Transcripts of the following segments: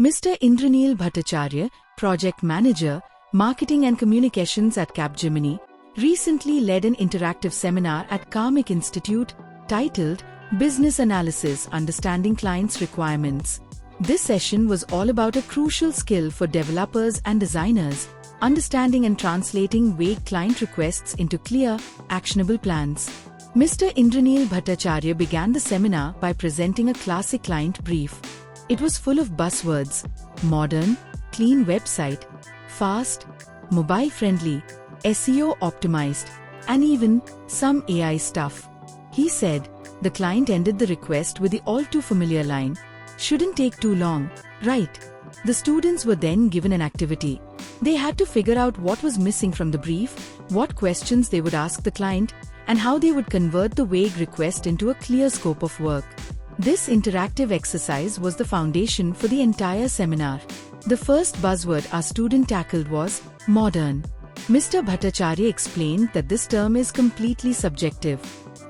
Mr. Indraneel Bhattacharya, Project Manager, Marketing and Communications at Capgemini, recently led an interactive seminar at Karmic Institute titled Business Analysis: Understanding Clients' Requirements. This session was all about a crucial skill for developers and designers: understanding and translating vague client requests into clear, actionable plans. Mr. Indraneel Bhattacharya began the seminar by presenting a classic client brief. It was full of buzzwords: modern, clean website, fast, mobile-friendly, SEO optimized, and even some AI stuff. He said, the client ended the request with the all-too-familiar line, "Shouldn't take too long, right?" The students were then given an activity. They had to figure out what was missing from the brief, what questions they would ask the client, and how they would convert the vague request into a clear scope of work. This interactive exercise was the foundation for the entire seminar. The first buzzword our student tackled was modern. Mr. Bhattacharya explained that this term is completely subjective.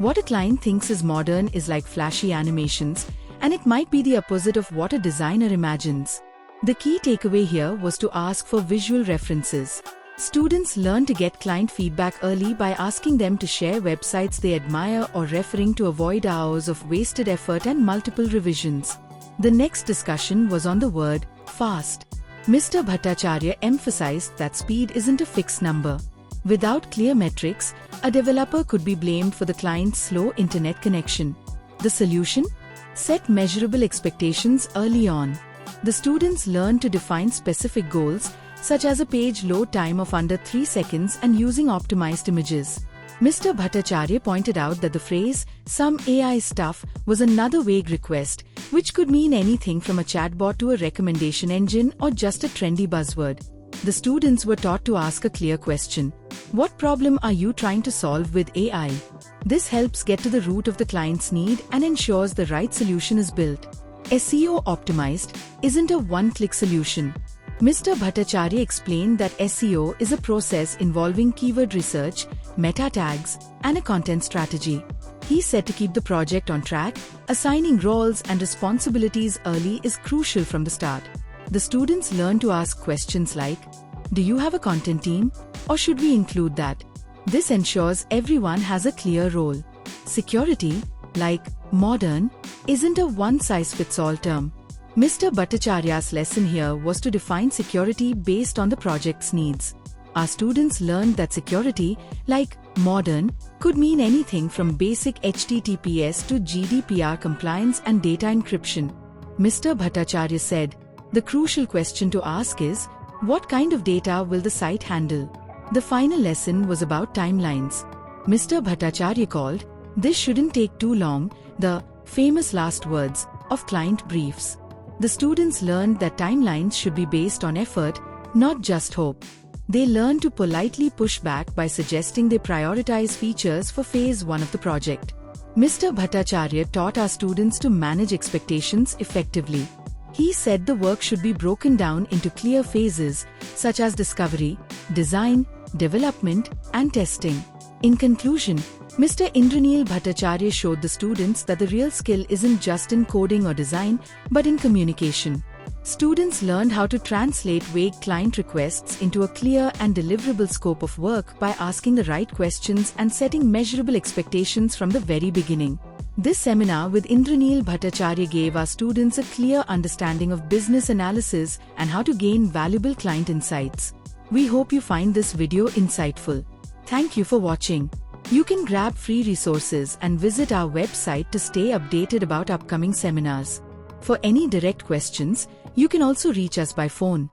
What a client thinks is modern is like flashy animations, and it might be the opposite of what a designer imagines. The key takeaway here was to ask for visual references. Students learn to get client feedback early by asking them to share websites they admire or referring to avoid hours of wasted effort and multiple revisions. The next discussion was on the word fast. Mr. Bhattacharya emphasized that speed isn't a fixed number. Without clear metrics, a developer could be blamed for the client's slow internet connection. The solution? Set measurable expectations early on. The students learn to define specific goals, such as a page load time of under 3 seconds and using optimized images. Mr. Bhattacharya pointed out that the phrase, "some AI stuff," was another vague request, which could mean anything from a chatbot to a recommendation engine or just a trendy buzzword. The students were taught to ask a clear question. What problem are you trying to solve with AI? This helps get to the root of the client's need and ensures the right solution is built. SEO optimized isn't a one-click solution. Mr. Bhattacharya explained that SEO is a process involving keyword research, meta tags, and a content strategy. He said to keep the project on track, assigning roles and responsibilities early is crucial from the start. The students learn to ask questions like, "Do you have a content team? Or should we include that?" This ensures everyone has a clear role. Security, like modern, isn't a one-size-fits-all term. Mr. Bhattacharya's lesson here was to define security based on the project's needs. Our students learned that security, like modern, could mean anything from basic HTTPS to GDPR compliance and data encryption. Mr. Bhattacharya said, the crucial question to ask is, what kind of data will the site handle? The final lesson was about timelines. Mr. Bhattacharya called, "This shouldn't take too long," the famous last words of client briefs. The students learned that timelines should be based on effort, not just hope. They learned to politely push back by suggesting they prioritize features for phase 1 of the project. Mr. Bhattacharya taught our students to manage expectations effectively. He said the work should be broken down into clear phases, such as discovery, design, development, and testing. In conclusion, Mr. Indraneel Bhattacharya showed the students that the real skill isn't just in coding or design, but in communication. Students learned how to translate vague client requests into a clear and deliverable scope of work by asking the right questions and setting measurable expectations from the very beginning. This seminar with Indraneel Bhattacharya gave our students a clear understanding of business analysis and how to gain valuable client insights. We hope you find this video insightful. Thank you for watching. You can grab free resources and visit our website to stay updated about upcoming seminars. For any direct questions, you can also reach us by phone.